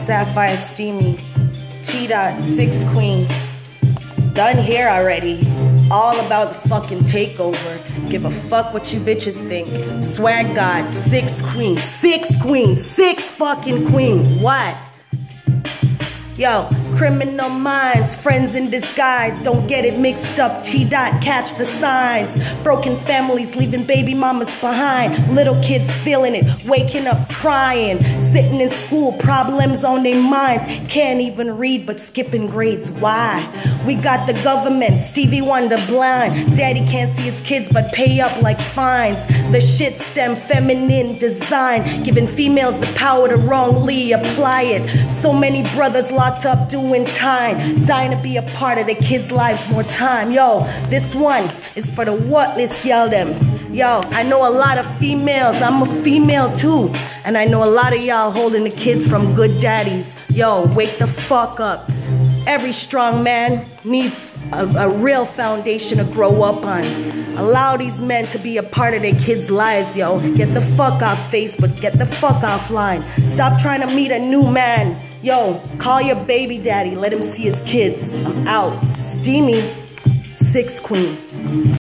Sapphire Steamy, T-Dot, 6 Queen. Done here already. It's all about the fucking takeover. Give a fuck what you bitches think. Swag God, 6 Queen, 6 Queen, 6 fucking Queen. What? Yo, criminal minds, friends in disguise. Don't get it mixed up, T-Dot, catch the signs. Broken families leaving baby mamas behind. Little kids feeling it, waking up crying. Sitting in school, problems on their minds. Can't even read but skipping grades, why? We got the government, Stevie Wonder blind. Daddy can't see his kids but pay up like fines. The shit stem feminine design, giving females the power to wrongly apply it. So many brothers locked up doing time, dying to be a part of their kids' lives more time. Yo, this one is for the whatless y'all them. Yo, I know a lot of females, I'm a female too, and I know a lot of y'all holding the kids from good daddies. Yo, wake the fuck up. Every strong man needs a real foundation to grow up on. Allow these men to be a part of their kids' lives, yo. Get the fuck off Facebook, get the fuck offline. Stop trying to meet a new man. Yo, call your baby daddy, let him see his kids. I'm out. Steamy, 6 Queen.